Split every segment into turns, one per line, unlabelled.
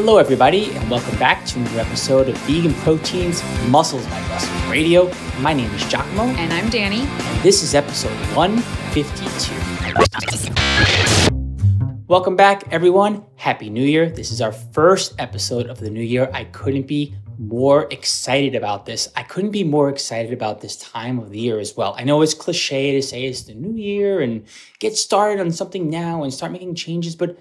Hello, everybody, and welcome back to another episode of Vegan Proteins Muscles by Bustle Radio. My name is Giacomo.
And I'm Danny.
And this is episode 152. Welcome back, everyone. Happy New Year. This is our first episode of the new year. I couldn't be more excited about this. I couldn't be more excited about this time of the year as well. I know it's cliche to say it's the new year and get started on something now and start making changes, but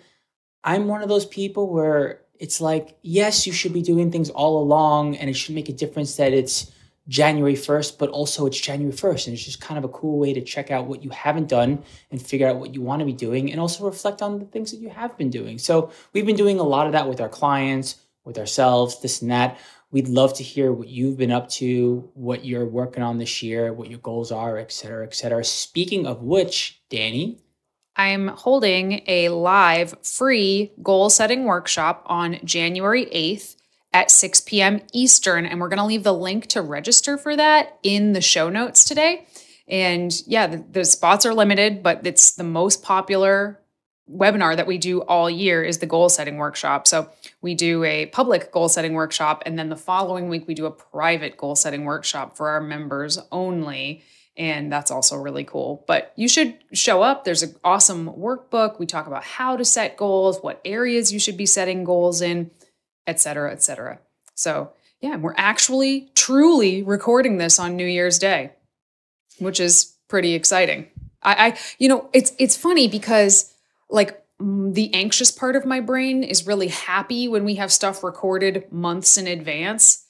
I'm one of those people where it's like, yes, you should be doing things all along and it should make a difference that it's January 1st, but also it's January 1st. And it's just kind of a cool way to check out what you haven't done and figure out what you want to be doing and also reflect on the things that you have been doing. So we've been doing a lot of that with our clients, with ourselves, this and that. We'd love to hear what you've been up to, what you're working on this year, what your goals are, et cetera, et cetera. Speaking of which, Danny,
I'm holding a live free goal setting workshop on January 8th at 6 p.m. Eastern. And we're going to leave the link to register for that in the show notes today. And yeah, the spots are limited, but it's the most popular webinar that we do all year is the goal setting workshop. So we do a public goal setting workshop. And then the following week, we do a private goal setting workshop for our members only. And that's also really cool. But you should show up. There's an awesome workbook. We talk about how to set goals, what areas you should be setting goals in, et cetera, et cetera. So yeah, we're actually truly recording this on New Year's Day, which is pretty exciting. It's funny because like the anxious part of my brain is really happy when we have stuff recorded months in advance.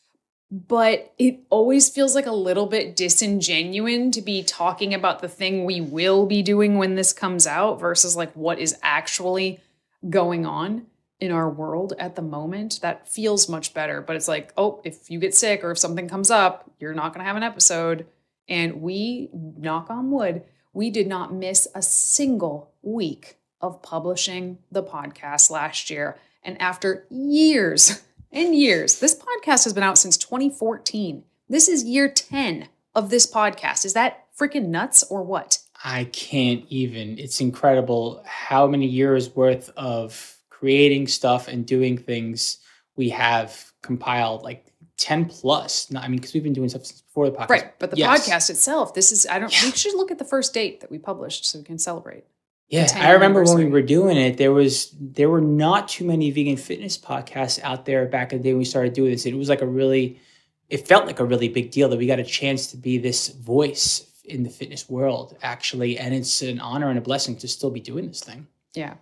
But it always feels like a little bit disingenuous to be talking about the thing we will be doing when this comes out versus like what is actually going on in our world at the moment. That feels much better. But it's like, oh, if you get sick or if something comes up, you're not going to have an episode. And we, knock on wood, we did not miss a single week of publishing the podcast last year. And after years and years. This podcast has been out since 2014. This is year 10 of this podcast. Is that freaking nuts or what?
I can't even. It's incredible how many years worth of creating stuff and doing things we have compiled, like 10 plus. I mean, because we've been doing stuff since before the podcast.
Right, but the podcast itself, we should look at the first date that we published so we can celebrate.
Yeah, I remember when we were doing it, there were not too many vegan fitness podcasts out there back in the day when we started doing this. It felt like a really big deal that we got a chance to be this voice in the fitness world, actually. And it's an honor and a blessing to still be doing this thing.
Yeah.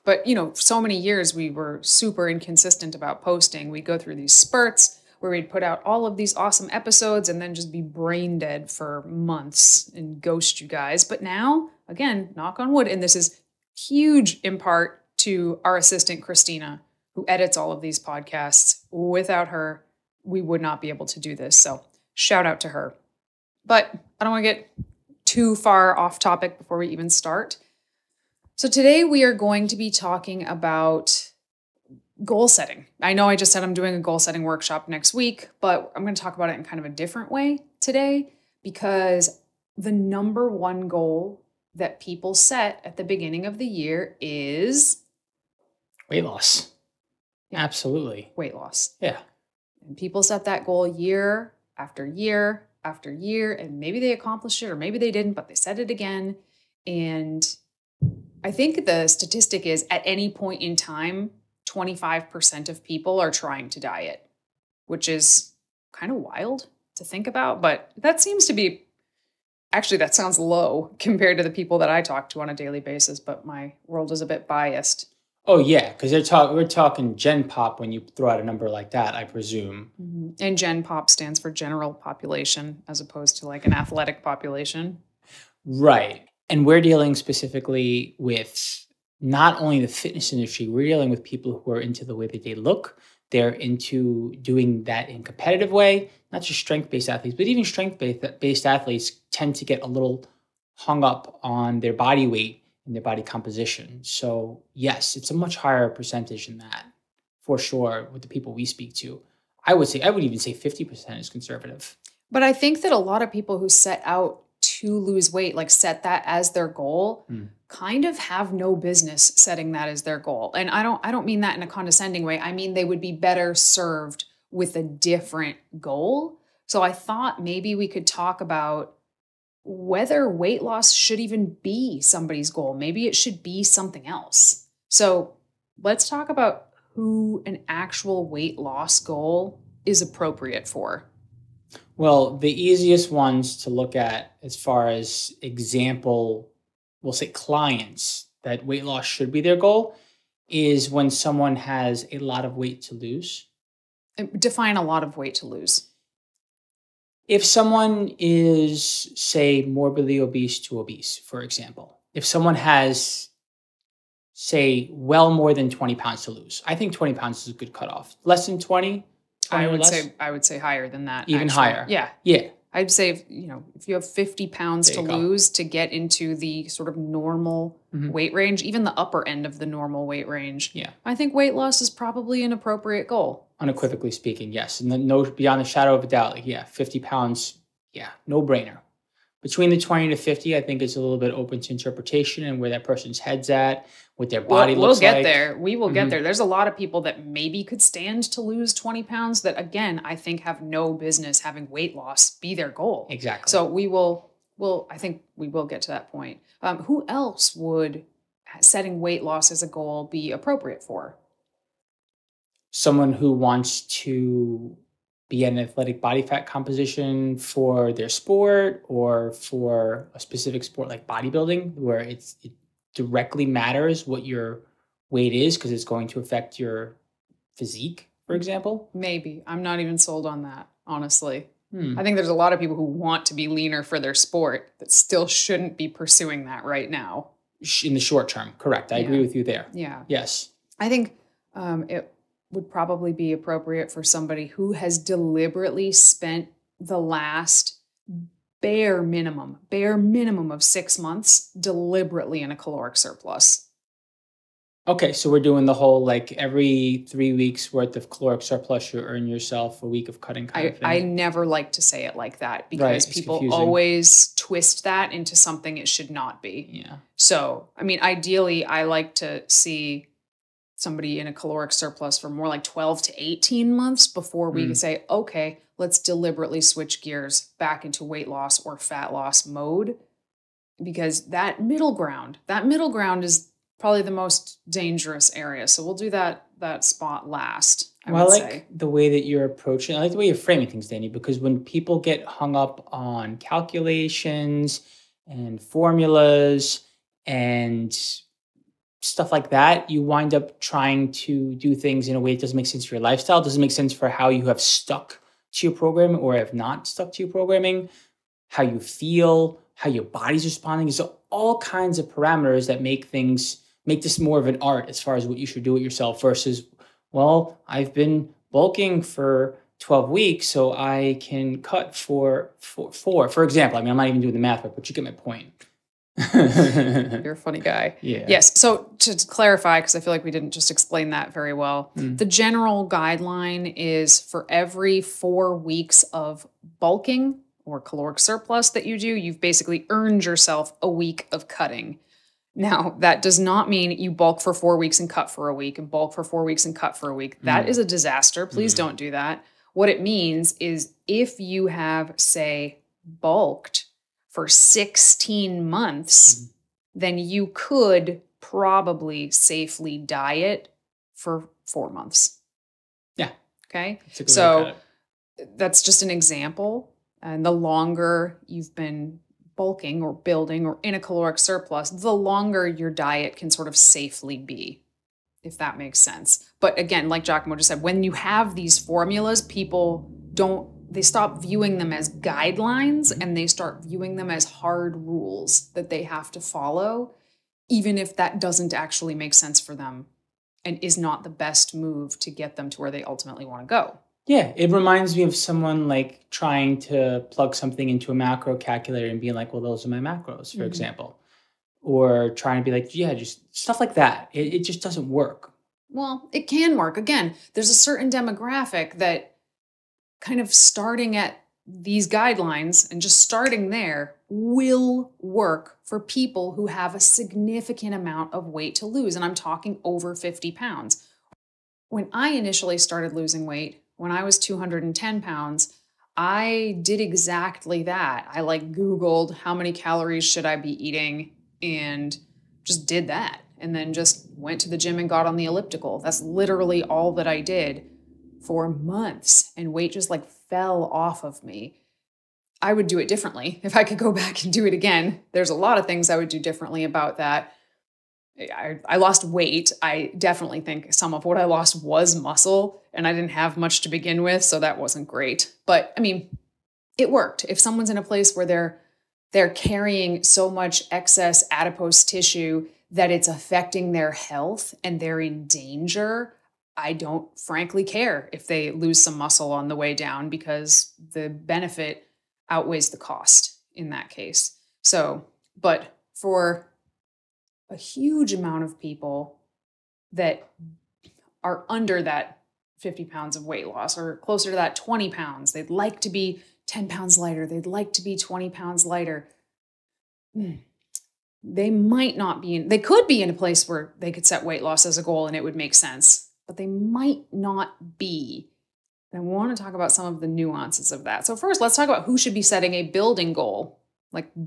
But, so many years we were super inconsistent about posting. We'd go through these spurts where we'd put out all of these awesome episodes and then just be brain dead for months and ghost you guys. But now, again, knock on wood, and this is huge in part to our assistant, Christina, who edits all of these podcasts. Without her, we would not be able to do this. So shout out to her. But I don't want to get too far off topic before we even start. So today we are going to be talking about goal setting. I know I just said I'm doing a goal setting workshop next week, but I'm going to talk about it in kind of a different way today because the number one goal that people set at the beginning of the year is
weight loss. Yeah. Absolutely.
Weight loss.
Yeah.
And people set that goal year after year after year, and maybe they accomplished it or maybe they didn't, but they said it again. And I think the statistic is at any point in time, 25% of people are trying to diet, which is kind of wild to think about, but that seems to be, actually that sounds low compared to the people that I talk to on a daily basis, but my world is a bit biased.
Oh yeah, because we're talking Gen Pop when you throw out a number like that, I presume.
Mm-hmm. And Gen Pop stands for general population as opposed to like an athletic population.
Right. And we're dealing specifically with not only the fitness industry, we're dealing with people who are into the way that they look. They're into doing that in a competitive way, not just strength-based athletes, but even strength-based athletes tend to get a little hung up on their body weight and their body composition. So yes, it's a much higher percentage than that, for sure, with the people we speak to. I would even say 50% is conservative.
But I think that a lot of people who set out to lose weight, like set that as their goal, kind of have no business setting that as their goal. And I don't mean that in a condescending way. I mean, they would be better served with a different goal. So I thought maybe we could talk about whether weight loss should even be somebody's goal. Maybe it should be something else. So let's talk about who an actual weight loss goal is appropriate for.
Well, the easiest ones to look at as far as example, we'll say clients that weight loss should be their goal is when someone has a lot of weight to lose.
Define a lot of weight to lose.
If someone is, say, morbidly obese to obese, for example, if someone has, say, well more than 20 pounds to lose, I think 20 pounds is a good cutoff. Less than 20?
I would say higher than that.
Even
actually.
higher.
Yeah.
Yeah.
I'd say if you have 50 pounds to lose to get into the sort of normal weight range, even the upper end of the normal weight range, I think weight loss is probably an appropriate goal.
Unequivocally speaking, yes. And no, beyond a shadow of a doubt, 50 pounds, no brainer. Between the 20 to 50, I think it's a little bit open to interpretation and where that person's head's at, what their body looks like.
We'll get there. We will get there. There's a lot of people that maybe could stand to lose 20 pounds that, again, I think have no business having weight loss be their goal.
Exactly.
So I think we will get to that point. Who else would setting weight loss as a goal be appropriate for?
Someone who wants to be an athletic body fat composition for their sport or for a specific sport like bodybuilding, where it directly matters what your weight is because it's going to affect your physique, for example.
Maybe. I'm not even sold on that, honestly. I think there's a lot of people who want to be leaner for their sport that still shouldn't be pursuing that right now.
In the short term, correct. I agree with you there.
Yeah.
Yes.
I think it would probably be appropriate for somebody who has deliberately spent the last bare minimum of 6 months deliberately in a caloric surplus.
Okay, so we're doing the whole, like, every 3 weeks worth of caloric surplus, you earn yourself a week of cutting kind of thing.
I never like to say it like that because people always twist that into something it should not be.
Yeah.
So, I mean, ideally, I like to see somebody in a caloric surplus for more like 12 to 18 months before we can say, okay, let's deliberately switch gears back into weight loss or fat loss mode. Because that middle ground is probably the most dangerous area. So we'll do that spot last. I like
the way that you're approaching, I like the way you're framing things, Danny, because when people get hung up on calculations and formulas and stuff like that, you wind up trying to do things in a way that doesn't make sense for your lifestyle, doesn't make sense for how you have stuck to your program or have not stuck to your programming, how you feel, how your body's responding. So all kinds of parameters that make this more of an art as far as what you should do it yourself versus, well, I've been bulking for 12 weeks, so I can cut for example. I mean, I'm not even doing the math, but you get my point.
You're a funny guy.
Yeah.
Yes. So to clarify, because I feel like we didn't just explain that very well, the general guideline is for every 4 weeks of bulking or caloric surplus that you do, you've basically earned yourself a week of cutting. Now, that does not mean you bulk for 4 weeks and cut for a week and bulk for 4 weeks and cut for a week. That is a disaster. Please don't do that. What it means is if you have, say, bulked for 16 months, then you could probably safely diet for 4 months.
Yeah.
Okay. So that's just an example. And the longer you've been bulking or building or in a caloric surplus, the longer your diet can sort of safely be, if that makes sense. But again, like Giacomo just said, when you have these formulas, people they stop viewing them as guidelines and they start viewing them as hard rules that they have to follow, even if that doesn't actually make sense for them and is not the best move to get them to where they ultimately want to go.
Yeah, it reminds me of someone like trying to plug something into a macro calculator and being like, well, those are my macros, for example. Or trying to be like, yeah, just stuff like that. It just doesn't work.
Well, it can work. Again, there's a certain demographic that kind of starting at these guidelines and just starting there will work for people who have a significant amount of weight to lose. And I'm talking over 50 pounds. When I initially started losing weight, when I was 210 pounds, I did exactly that. I Googled how many calories should I be eating and just did that. And then just went to the gym and got on the elliptical. That's literally all that I did for months. And weight just fell off of me. I would do it differently. If I could go back and do it again, there's a lot of things I would do differently about that. I lost weight. I definitely think some of what I lost was muscle, and I didn't have much to begin with, so that wasn't great. But I mean, it worked. If someone's in a place where they're carrying so much excess adipose tissue that it's affecting their health and they're in danger, I don't frankly care if they lose some muscle on the way down, because the benefit outweighs the cost in that case. So, but for a huge amount of people that are under that 50 pounds of weight loss or closer to that 20 pounds, they'd like to be 10 pounds lighter, they'd like to be 20 pounds lighter. They might not be they could be in a place where they could set weight loss as a goal and it would make sense, but they might not be. And I want to talk about some of the nuances of that. So first, let's talk about who should be setting a building goal,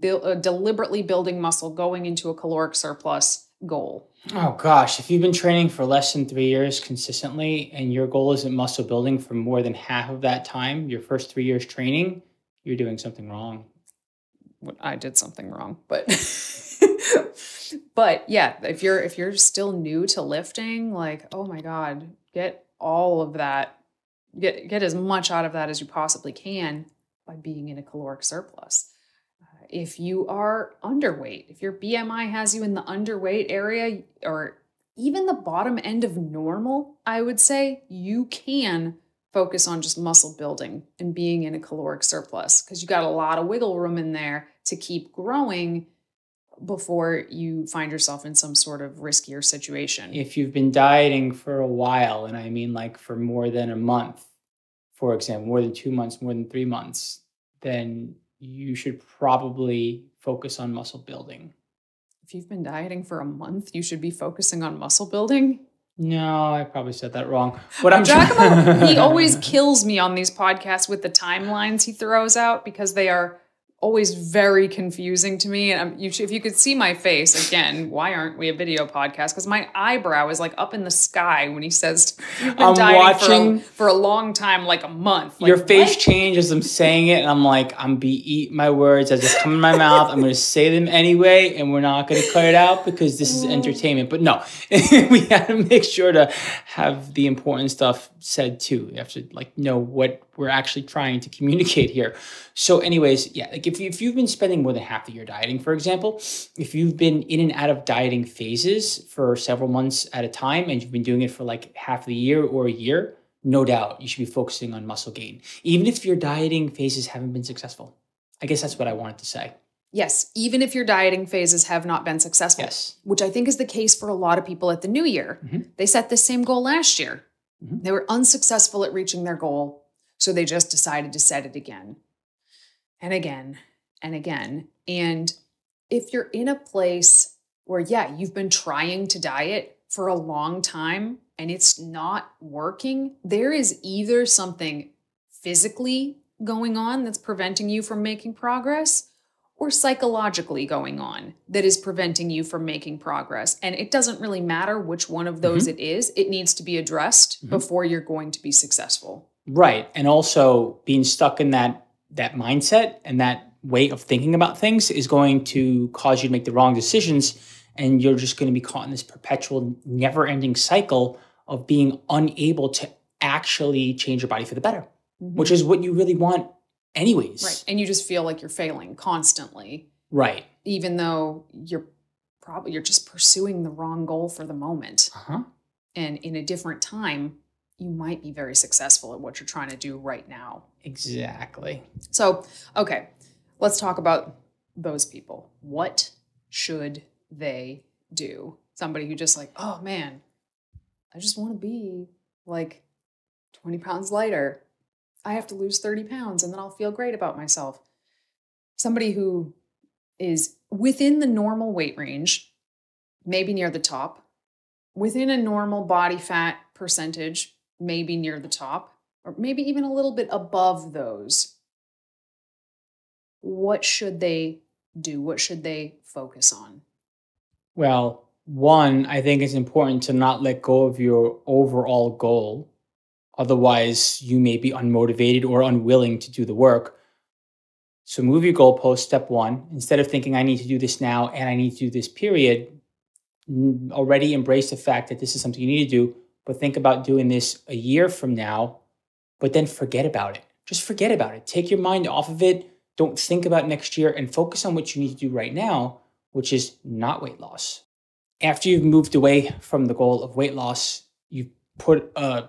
deliberately building muscle, going into a caloric surplus goal.
Oh gosh, if you've been training for less than 3 years consistently and your goal isn't muscle building for more than half of that time, your first 3 years training, you're doing something wrong.
I did something wrong, but but yeah, if you're still new to lifting, oh my God, get all of that. Get as much out of that as you possibly can by being in a caloric surplus. If you are underweight, if your BMI has you in the underweight area or even the bottom end of normal, I would say you can focus on just muscle building and being in a caloric surplus, because you got a lot of wiggle room in there to keep growing before you find yourself in some sort of riskier situation.
If you've been dieting for a while, and I mean for more than a month, for example, more than 2 months, more than 3 months, then you should probably focus on muscle building.
If you've been dieting for a month, you should be focusing on muscle building?
No, I probably said that wrong.
He always kills me on these podcasts with the timelines he throws out, because they are always very confusing to me. And if you could see my face, again, why aren't we a video podcast? Because my eyebrow is up in the sky when he says, you've been dieting for a long time, a month.
Your face changes as I'm saying it, and I'm eating my words as they come in my mouth. I'm going to say them anyway, and we're not going to cut it out because this is entertainment. But no, we have to make sure to have the important stuff said too. You have to know what we're actually trying to communicate here. So anyways, yeah, if you've been spending more than half the year dieting, for example, if you've been in and out of dieting phases for several months at a time, and you've been doing it for half the year or a year, no doubt you should be focusing on muscle gain, even if your dieting phases haven't been successful. I guess that's what I wanted to say.
Yes, even if your dieting phases have not been successful,
yes,
which I think is the case for a lot of people at the new year. Mm-hmm. They set the same goal last year. Mm-hmm. They were unsuccessful at reaching their goal, so they just decided to set it again and again and again. And if you're in a place where, yeah, you've been trying to diet for a long time and it's not working, there is either something physically going on that's preventing you from making progress, or psychologically going on that is preventing you from making progress. And it doesn't really matter which one of those it is. It needs to be addressed before you're going to be successful.
Right. And also being stuck in that mindset and that way of thinking about things is going to cause you to make the wrong decisions. And you're just going to be caught in this perpetual, never-ending cycle of being unable to actually change your body for the better, which is what you really want anyways.
Right. And you just feel like you're failing constantly.
Right.
Even though you're just pursuing the wrong goal for the moment. And in a different time, you might be very successful at what you're trying to do right now.
Exactly.
So, okay, let's talk about those people. What should they do? Somebody who just oh man, I just want to be 20 pounds lighter. I have to lose 30 pounds and then I'll feel great about myself. Somebody who is within the normal weight range, maybe near the top, within a normal body fat percentage, maybe near the top, or maybe even a little bit above those. What should they do? What should they focus on?
Well, one, I think it's important to not let go of your overall goal. Otherwise, you may be unmotivated or unwilling to do the work. So move your goalpost, step one. Instead of thinking, I need to do this now and I need to do this period, already embrace the fact that this is something you need to do, but think about doing this a year from now, but then forget about it. Just forget about it. Take your mind off of it. Don't think about next year and focus on what you need to do right now, which is not weight loss. After you've moved away from the goal of weight loss, you've put a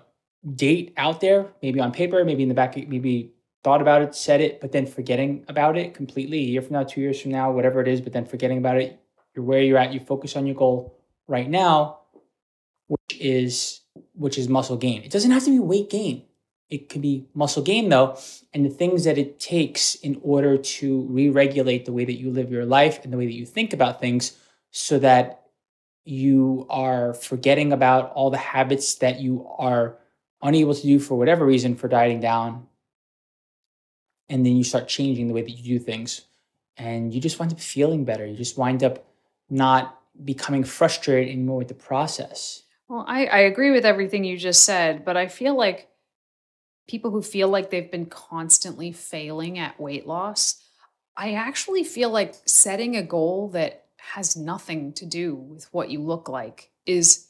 date out there, maybe on paper, maybe in the back, maybe thought about it, said it, but then forgetting about it completely a year from now, 2 years from now, whatever it is, but then forgetting about it. You're where you're at. You focus on your goal right now, which is muscle gain. It doesn't have to be weight gain. It could be muscle gain though. And the things that it takes in order to re-regulate the way that you live your life and the way that you think about things so that you are forgetting about all the habits that you are unable to do for whatever reason for dieting down. And then you start changing the way that you do things. And you just wind up feeling better. You just wind up not becoming frustrated anymore with the process.
Well, I agree with everything you just said, but I feel like people who feel like they've been constantly failing at weight loss, I actually feel like setting a goal that has nothing to do with what you look like is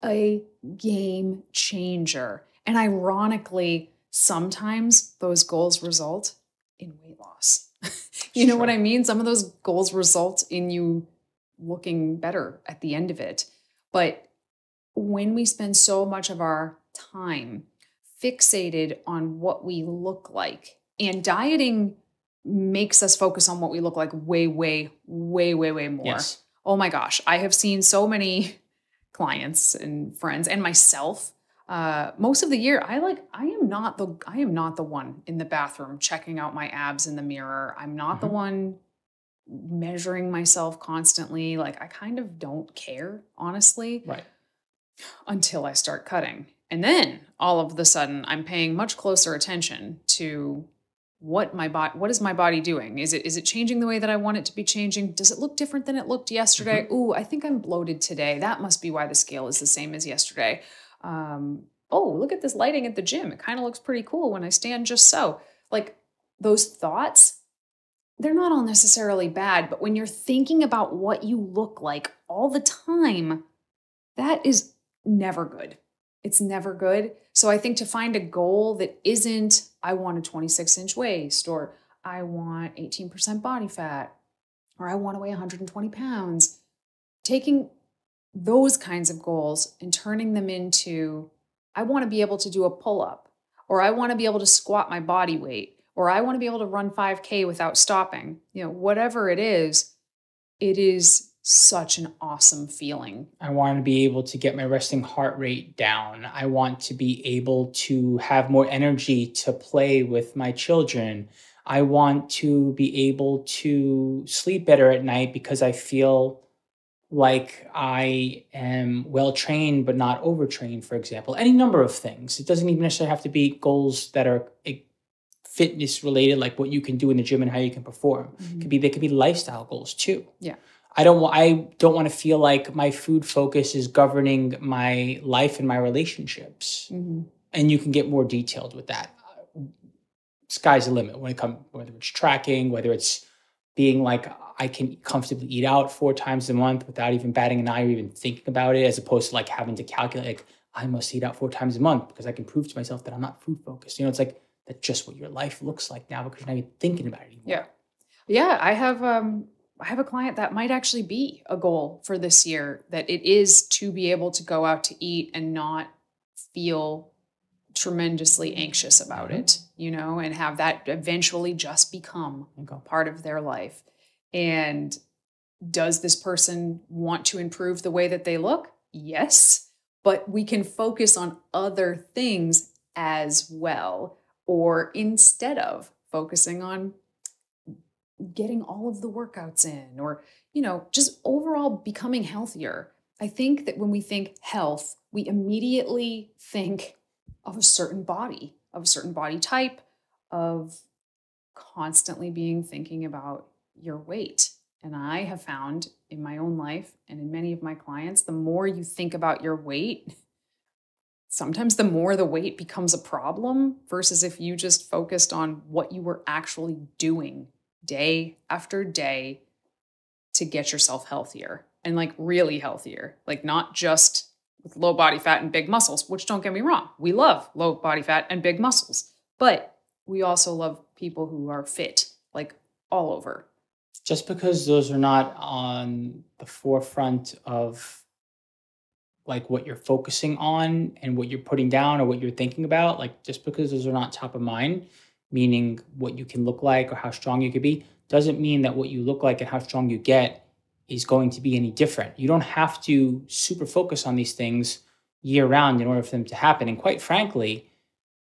a game changer. And ironically, sometimes those goals result in weight loss. You know what I mean? Some of those goals result in you looking better at the end of it. But when we spend so much of our time fixated on what we look like, and dieting makes us focus on what we look like way more.
Yes.
Oh my gosh. I have seen so many clients and friends and myself. Most of the year, I am not the one in the bathroom checking out my abs in the mirror. I'm not the one measuring myself constantly. Like, I kind of don't care, honestly.
Right.
Until I start cutting. And then all of a sudden I'm paying much closer attention to what is my body doing? Is it changing the way that I want it to be changing? Does it look different than it looked yesterday? Ooh, I think I'm bloated today. That must be why the scale is the same as yesterday. Oh, look at this lighting at the gym. It kind of looks pretty cool when I stand just so. Like, those thoughts, they're not all necessarily bad, but when you're thinking about what you look like all the time, that is never good. It's never good. So I think to find a goal that isn't, I want a 26-inch waist, or I want 18% body fat, or I want to weigh 120 pounds, taking those kinds of goals and turning them into, I want to be able to do a pull-up, or I want to be able to squat my body weight, or I want to be able to run 5K without stopping. You know, whatever it is such an awesome feeling.
I want to be able to get my resting heart rate down. I want to be able to have more energy to play with my children. I want to be able to sleep better at night because I feel like I am well trained but not overtrained, for example. Any number of things. It doesn't even necessarily have to be goals that are fitness related, like what you can do in the gym and how you can perform. They could be lifestyle goals too.
Yeah.
I don't want to feel like my food focus is governing my life and my relationships. And you can get more detailed with that. Sky's the limit when it comes, whether it's tracking, whether it's being like, I can comfortably eat out 4 times a month without even batting an eye or even thinking about it, as opposed to like having to calculate, like, I must eat out 4 times a month because I can prove to myself that I'm not food focused. You know, it's like, that's just what your life looks like now because you're not even thinking about it anymore.
Yeah. Yeah. I have a client that might actually be a goal for this year, that it is to be able to go out to eat and not feel tremendously anxious about it, you know, and have that eventually just become part of their life. And does this person want to improve the way that they look? Yes, but we can focus on other things as well, or instead of focusing on getting all of the workouts in, or, just overall becoming healthier. I think that when we think health, we immediately think of a certain body type, of constantly thinking about your weight. And I have found in my own life and in many of my clients, the more you think about your weight, sometimes the more the weight becomes a problem, versus if you just focused on what you were actually doing day after day to get yourself healthier, and really healthier, not just with low body fat and big muscles, which, don't get me wrong, we love low body fat and big muscles, but we also love people who are fit, all over.
Just because those are not on the forefront of what you're focusing on and what you're putting down or what you're thinking about, just because those are not top of mind, meaning what you can look like or how strong you could be, doesn't mean that what you look like and how strong you get is going to be any different. You don't have to super focus on these things year round in order for them to happen. And quite frankly,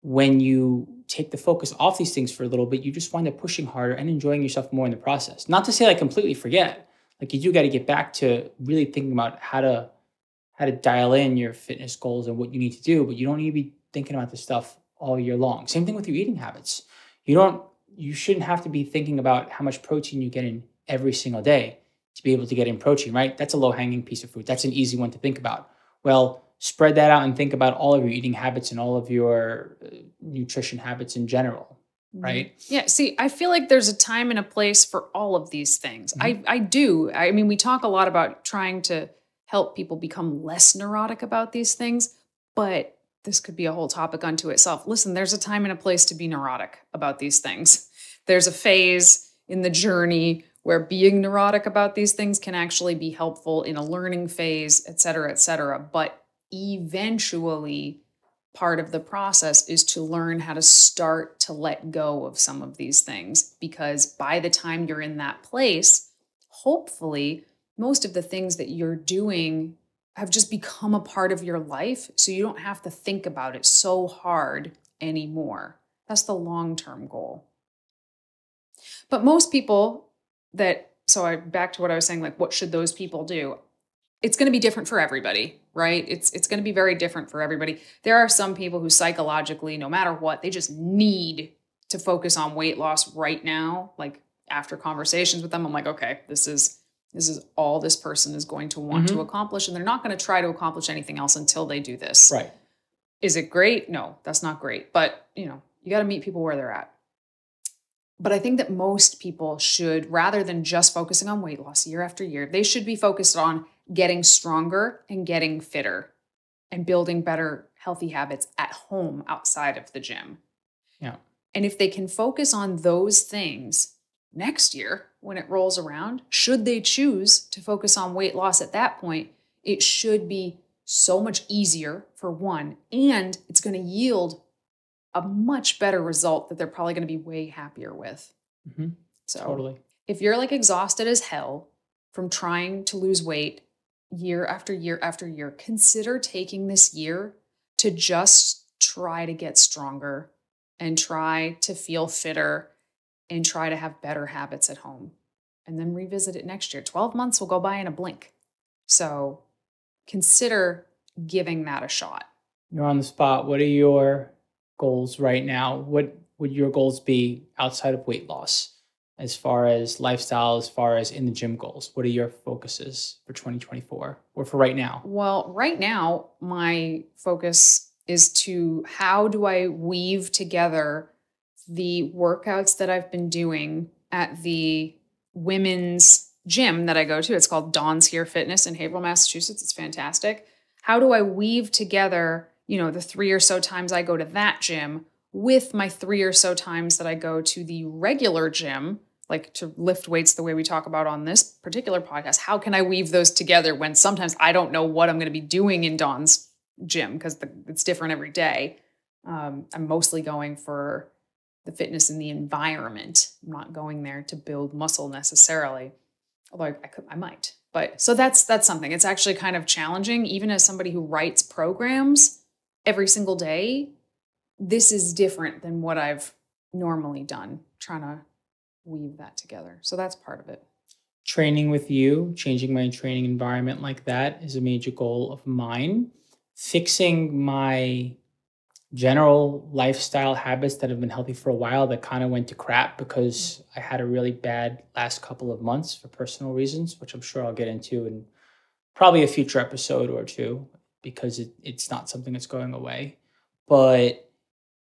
when you take the focus off these things for a little bit, you just wind up pushing harder and enjoying yourself more in the process. Not to say completely forget, you do got to get back to really thinking about how to dial in your fitness goals and what you need to do, but you don't need to be thinking about this stuff all year long. Same thing with your eating habits. You shouldn't have to be thinking about how much protein you get in every single day to be able to get in protein, right? That's a low-hanging piece of fruit. That's an easy one to think about. Well, spread that out and think about all of your eating habits and all of your nutrition habits in general, right?
Yeah. See, I feel like there's a time and a place for all of these things. Mm-hmm. I do. I mean, we talk a lot about trying to help people become less neurotic about these things, but this could be a whole topic unto itself. Listen, there's a time and a place to be neurotic about these things. There's a phase in the journey where being neurotic about these things can actually be helpful in a learning phase, et cetera, et cetera. But eventually, part of the process is to learn how to start to let go of some of these things, because by the time you're in that place, hopefully, most of the things that you're doing have just become a part of your life, so you don't have to think about it so hard anymore. That's the long-term goal. But most people back to what I was saying, what should those people do? It's going to be different for everybody, right? It's going to be very different for everybody. There are some people who psychologically, no matter what, they just need to focus on weight loss right now. After conversations with them, I'm like, okay, this is all this person is going to want to accomplish, and they're not going to try to accomplish anything else until they do this.
Right.
Is it great? No, that's not great. But, you got to meet people where they're at. But I think that most people should, rather than just focusing on weight loss year after year, they should be focused on getting stronger and getting fitter and building better healthy habits at home outside of the gym.
Yeah.
And if they can focus on those things next year, when it rolls around, should they choose to focus on weight loss at that point, it should be so much easier, for one, and it's going to yield a much better result that they're probably going to be way happier with.
Mm-hmm.
So
totally.
If you're exhausted as hell from trying to lose weight year after year after year, consider taking this year to just try to get stronger and try to feel fitter and try to have better habits at home, and then revisit it next year. 12 months will go by in a blink. So consider giving that a shot.
You're on the spot. What are your goals right now? What would your goals be outside of weight loss, as far as lifestyle, as far as in the gym goals? What are your focuses for 2024 or for right now?
Well, right now, my focus is to how do I weave together the workouts that I've been doing at the women's gym that I go to. It's called Dawn's Here Fitness in Haverhill, Massachusetts. It's fantastic. How do I weave together, the 3 or so times I go to that gym with my 3 or so times that I go to the regular gym, to lift weights the way we talk about on this particular podcast? How can I weave those together when sometimes I don't know what I'm going to be doing in Dawn's gym, because it's different every day. I'm mostly going for the fitness in the environment. I'm not going there to build muscle necessarily, although I might. But so that's something. It's actually kind of challenging, even as somebody who writes programs every single day. This is different than what I've normally done, trying to weave that together. So that's part of it.
Training with you, changing my training environment like that is a major goal of mine. Fixing my general lifestyle habits that have been healthy for a while that kind of went to crap because I had a really bad last couple of months for personal reasons, which I'm sure I'll get into in probably a future episode or two because it's not something that's going away. But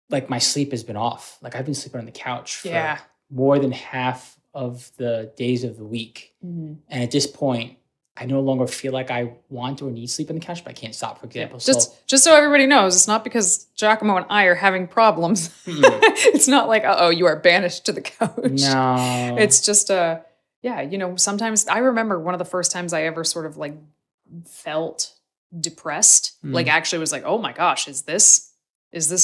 like my sleep has been off. Like I've been sleeping on the couch for more than half of the days of the week. And at this point, I no longer feel like I want or need sleep on the couch, but I can't stop, for example.
Just so everybody knows, it's not because Giacomo and I are having problems. It's not like, uh-oh, you are banished to the couch.
No.
It's just, sometimes I remember one of the first times I ever sort of like felt depressed, like actually was like, oh my gosh, is this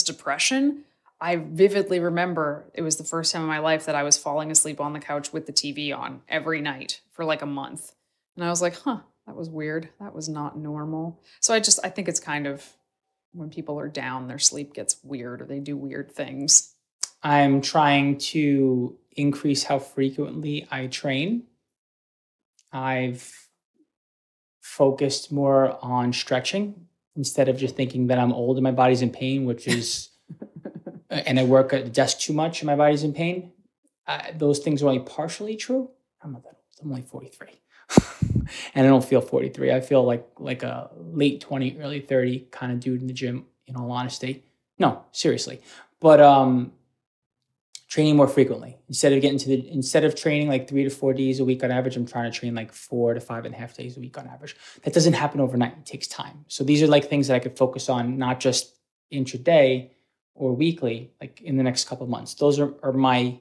depression? I vividly remember it was the first time in my life that I was falling asleep on the couch with the TV on every night for like a month. And I was like, that was weird. That was not normal. So I think it's kind of when people are down, their sleep gets weird or they do weird things.
I'm trying to increase how frequently I train. I've focused more on stretching instead of just thinking that I'm old and my body's in pain, which is, and I work at the desk too much and my body's in pain. Those things are only partially true. I'm not that old. I'm only 43. And I don't feel 43. I feel like a late 20, early 30 kind of dude in the gym, in all honesty. No, seriously. But training more frequently. Instead of training like 3 to 4 days a week on average, I'm trying to train like 4 to 5.5 days a week on average. That doesn't happen overnight. It takes time. So these are like things that I could focus on, not just intraday or weekly, like in the next couple of months. Those are my,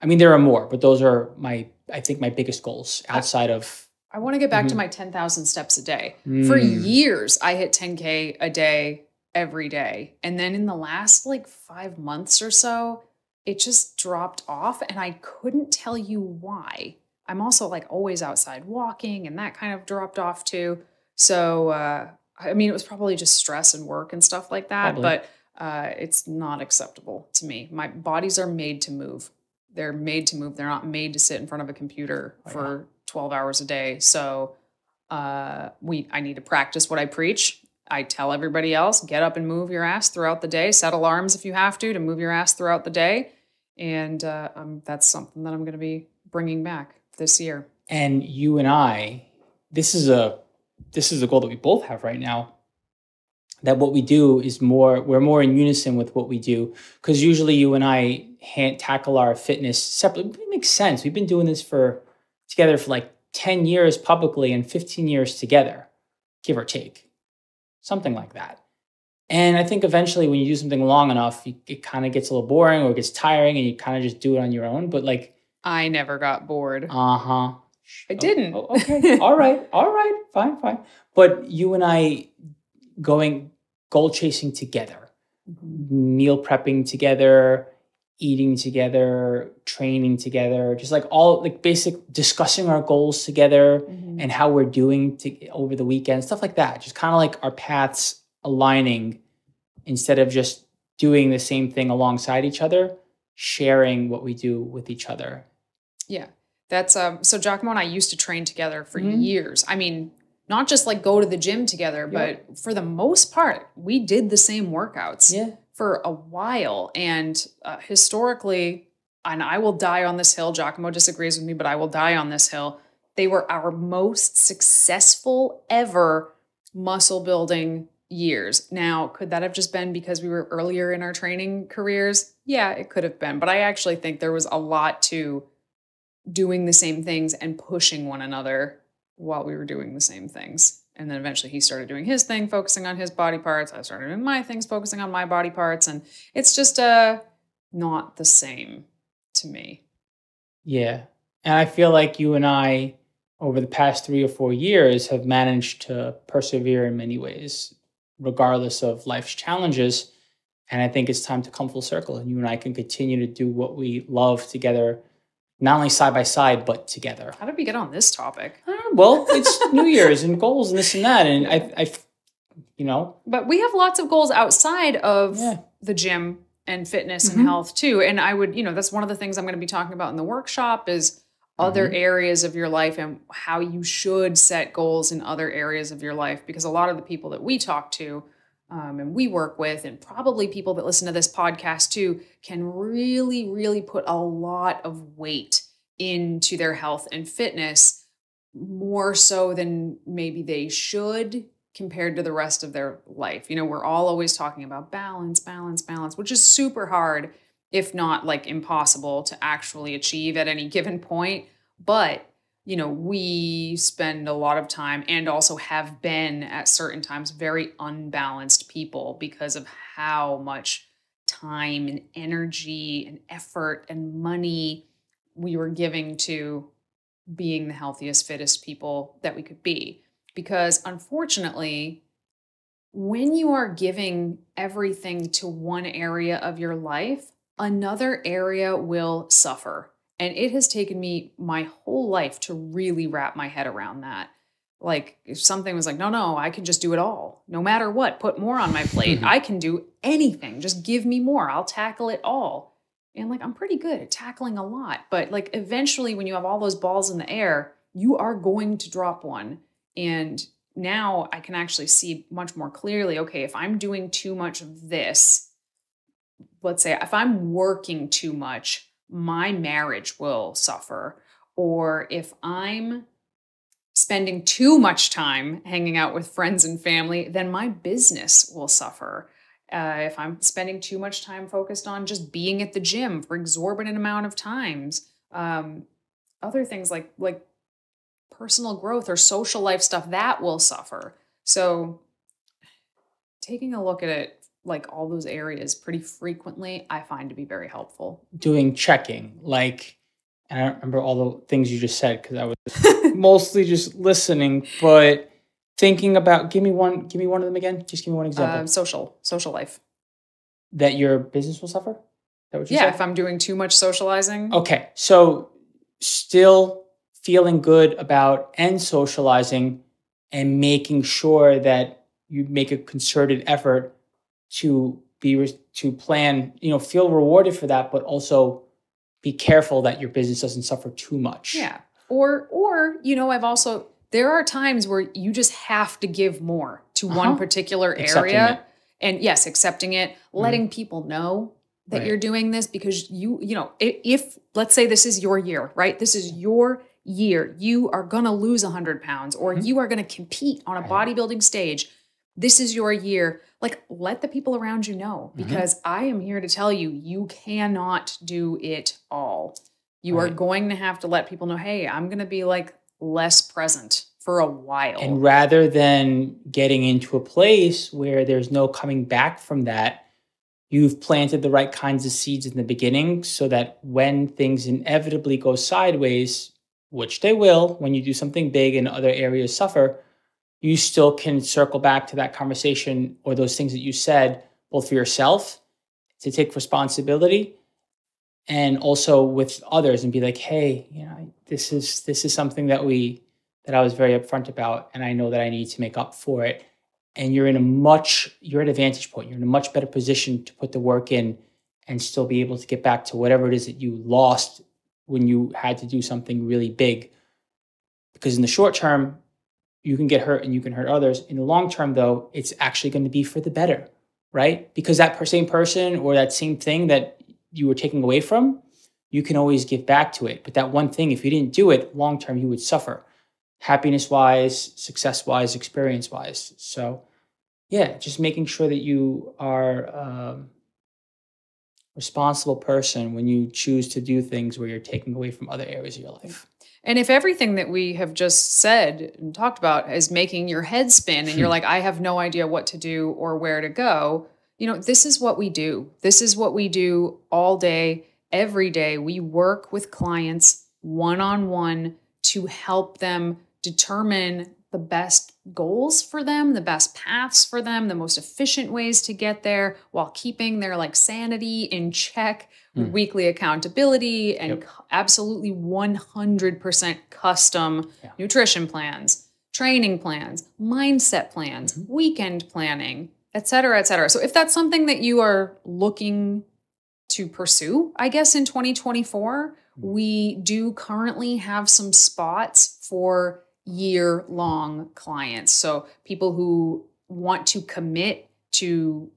I mean, there are more, but those are I think my biggest goals outside of.
I want to get back to my 10,000 steps a day. For years, I hit 10K a day every day. And then in the last like 5 months or so, it just dropped off and I couldn't tell you why. I'm also like always outside walking and that kind of dropped off too. So, I mean, it was probably just stress and work and stuff like that, but it's not acceptable to me. My bodies are made to move. They're made to move. They're not made to sit in front of a computer for 12 hours a day. So I need to practice what I preach. I tell everybody else, get up and move your ass throughout the day. Set alarms if you have to move your ass throughout the day. And that's something that I'm going to be bringing back this year.
And you and I, this is a goal that we both have right now. That what we do is we're more in unison with what we do. Because usually you and I tackle our fitness separately. It makes sense. We've been doing this together for like 10 years publicly and 15 years together, give or take. Something like that. And I think eventually when you do something long enough, it kind of gets a little boring or it gets tiring and you kind of just do it on your own. But like,
I never got bored.
I
didn't.
Okay. All right. Fine. But you and I going goal chasing together, meal prepping together, eating together, training together, just like all like basic discussing our goals together and how we're doing over the weekend, stuff like that. Just kind of like our paths aligning instead of just doing the same thing alongside each other, sharing what we do with each other.
Yeah. That's so Giacomo and I used to train together for years. I mean, not just like go to the gym together, but for the most part, we did the same workouts for a while. And historically, and I will die on this hill, Giacomo disagrees with me, but I will die on this hill. They were our most successful ever muscle building years. Now, could that have just been because we were earlier in our training careers? Yeah, it could have been. But I actually think there was a lot to doing the same things and pushing one another while we were doing the same things. And then eventually he started doing his thing, focusing on his body parts. I started doing my things, focusing on my body parts. And it's just not the same to me.
Yeah. And I feel like you and I, over the past 3 or 4 years, have managed to persevere in many ways, regardless of life's challenges. And I think it's time to come full circle. And you and I can continue to do what we love together, not only side by side, but together.
How did we get on this topic?
Well, it's New Year's and goals and this and that. And I.
But we have lots of goals outside of the gym and fitness and health too. And I would, that's one of the things I'm going to be talking about in the workshop is other areas of your life and how you should set goals in other areas of your life. Because a lot of the people that we talk to and we work with, and probably people that listen to this podcast too, can really, really put a lot of weight into their health and fitness, more so than maybe they should compared to the rest of their life. We're all always talking about balance, balance, balance, which is super hard, if not like impossible to actually achieve at any given point. But, we spend a lot of time and also have been at certain times very unbalanced people because of how much time and energy and effort and money we were giving to being the healthiest, fittest people that we could be. Because unfortunately, when you are giving everything to one area of your life, another area will suffer. And it has taken me my whole life to really wrap my head around that. Like if something was like, no, I can just do it all. No matter what, put more on my plate. I can do anything. Just give me more. I'll tackle it all. And like, I'm pretty good at tackling a lot. But like eventually when you have all those balls in the air, you are going to drop one. And now I can actually see much more clearly, okay, if I'm doing too much of this, let's say if I'm working too much, my marriage will suffer. Or if I'm spending too much time hanging out with friends and family, then my business will suffer. If I'm spending too much time focused on just being at the gym for exorbitant amount of times, other things like personal growth or social life stuff, that will suffer. So taking a look at it, like all those areas pretty frequently, I find to be very helpful.
Doing checking, and I don't remember all the things you just said because I was mostly just listening, but thinking about, give me one of them again. Just give me one example.
Social life.
That your business will suffer? Is that what you said?
Yeah, if I'm doing too much socializing.
Okay, so still feeling good about and socializing and making sure that you make a concerted effort to plan, feel rewarded for that, but also be careful that your business doesn't suffer too much.
Yeah. Or there are times where you just have to give more to one particular area. And yes, accepting it, letting people know that you're doing this because if let's say this is your year, right? This is your year. You are going to lose 100 pounds or you are going to compete on a bodybuilding stage. This is your year. Like, let the people around you know, because I am here to tell you, you cannot do it all. You are going to have to let people know, hey, I'm going to be like less present for a while.
And rather than getting into a place where there's no coming back from that, you've planted the right kinds of seeds in the beginning so that when things inevitably go sideways, which they will when you do something big and other areas suffer, you still can circle back to that conversation or those things that you said, both for yourself to take responsibility and also with others and be like, hey, this is something that I was very upfront about. And I know that I need to make up for it. And you're at a vantage point. You're in a much better position to put the work in and still be able to get back to whatever it is that you lost when you had to do something really big. Because in the short term, you can get hurt and you can hurt others. In the long term, though, it's actually going to be for the better, right? Because that same person or that same thing that you were taking away from, you can always give back to it. But that one thing, if you didn't do it, long term, you would suffer. Happiness-wise, success-wise, experience-wise. So, yeah, just making sure that you are a responsible person when you choose to do things where you're taking away from other areas of your life.
And if everything that we have just said and talked about is making your head spin and you're like, I have no idea what to do or where to go, this is what we do. This is what we do all day, every day. We work with clients one-on-one to help them determine the best goals for them, the best paths for them, the most efficient ways to get there while keeping their sanity in check, with weekly accountability and absolutely 100% custom nutrition plans, training plans, mindset plans, weekend planning, et cetera, et cetera. So if that's something that you are looking to pursue, I guess, in 2024. We do currently have some spots for year-long clients. So people who want to commit to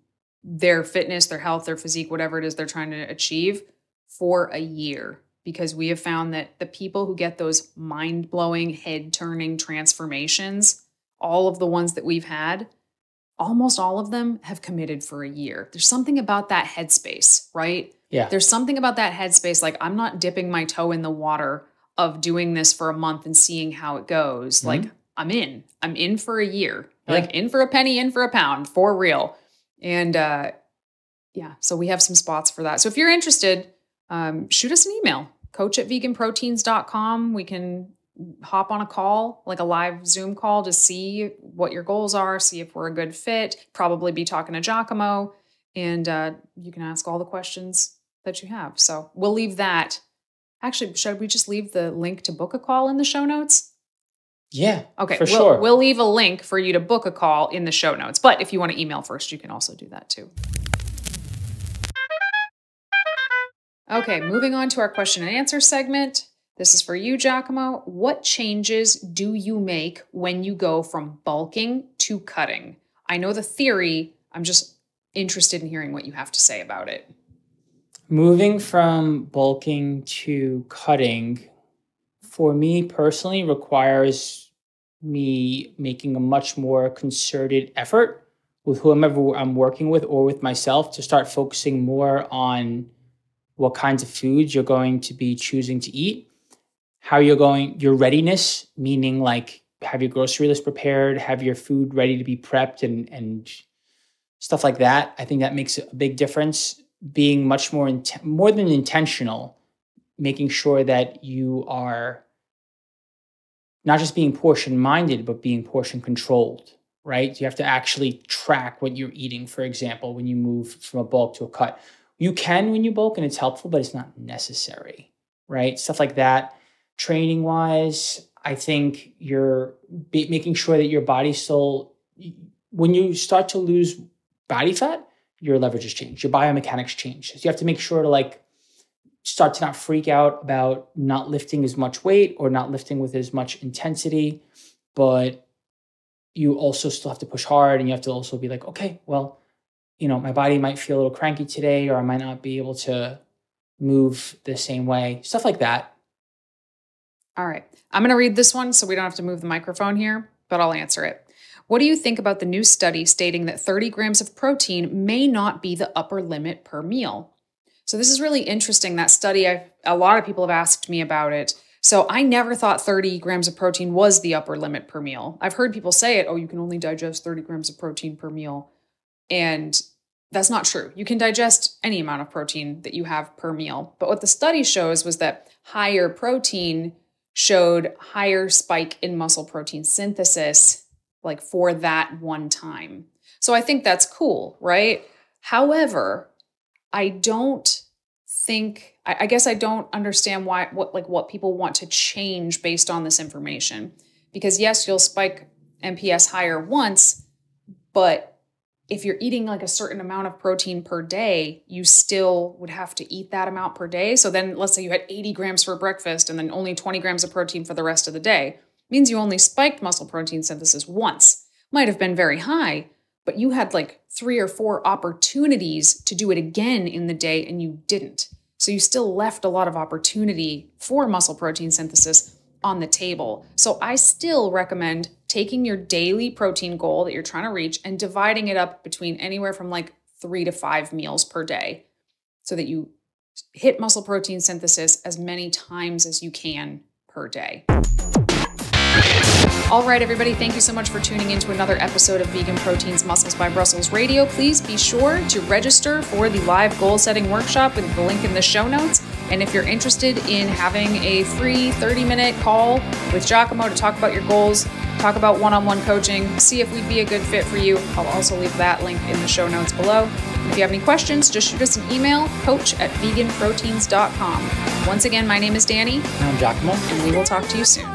their fitness, their health, their physique, whatever it is they're trying to achieve for a year. Because we have found that the people who get those mind-blowing, head-turning transformations, all of the ones that we've had, almost all of them have committed for a year. There's something about that headspace, right?
Yeah.
There's something about that headspace. Like, I'm not dipping my toe in the water of doing this for a month and seeing how it goes. Mm-hmm. Like, I'm in for a year, like in for a penny, in for a pound, for real. And so we have some spots for that. So if you're interested, shoot us an email, coach@veganproteins.com. We can hop on a call, like a live Zoom call, to see what your goals are, see if we're a good fit, probably be talking to Giacomo, and you can ask all the questions that you have. So we'll leave that. Actually, should we just leave the link to book a call in the show notes?
Yeah,
okay,
for sure.
We'll leave a link for you to book a call in the show notes. But if you want to email first, you can also do that too. Okay, moving on to our question and answer segment. This is for you, Giacomo. What changes do you make when you go from bulking to cutting? I know the theory. I'm just interested in hearing what you have to say about it.
Moving from bulking to cutting, for me personally, requires me making a much more concerted effort with whomever I'm working with or with myself to start focusing more on what kinds of foods you're going to be choosing to eat, how your readiness, meaning like have your grocery list prepared, have your food ready to be prepped and stuff like that. I think that makes a big difference. Being much more than intentional, making sure that you are not just being portion minded, but being portion controlled, right? You have to actually track what you're eating, for example, when you move from a bulk to a cut. You can when you bulk and it's helpful, but it's not necessary, right? Stuff like that. Training wise, I think you're making sure that your body still, when you start to lose body fat, your leverages change, your biomechanics change. So you have to make sure to start to not freak out about not lifting as much weight or not lifting with as much intensity, but you also still have to push hard, and you have to also be like, okay, well, my body might feel a little cranky today, or I might not be able to move the same way, stuff like that.
All right. I'm going to read this one so we don't have to move the microphone here, but I'll answer it. What do you think about the new study stating that 30 grams of protein may not be the upper limit per meal? So this is really interesting, that study. A lot of people have asked me about it. So I never thought 30 grams of protein was the upper limit per meal. I've heard people say it, you can only digest 30 grams of protein per meal. And that's not true. You can digest any amount of protein that you have per meal. But what the study shows was that higher protein showed higher spike in muscle protein synthesis, like for that one time. So I think that's cool, right? However, I guess I don't understand what people want to change based on this information. Because yes, you'll spike MPS higher once, but if you're eating like a certain amount of protein per day, you still would have to eat that amount per day. So then let's say you had 80 grams for breakfast and then only 20 grams of protein for the rest of the day. It means you only spiked muscle protein synthesis once. Might have been very high, but you had like 3 or 4 opportunities to do it again in the day and you didn't. So you still left a lot of opportunity for muscle protein synthesis on the table. So I still recommend taking your daily protein goal that you're trying to reach and dividing it up between anywhere from like 3 to 5 meals per day so that you hit muscle protein synthesis as many times as you can per day. All right, everybody, thank you so much for tuning into another episode of Vegan Proteins Muscles by Brussels Radio. Please be sure to register for the live goal setting workshop with the link in the show notes. And if you're interested in having a free 30-minute call with Giacomo to talk about your goals, talk about one-on-one coaching, see if we'd be a good fit for you, I'll also leave that link in the show notes below. And if you have any questions, just shoot us an email, coach@veganproteins.com. Once again, my name is Danny.
And I'm Giacomo.
And we will talk to you soon.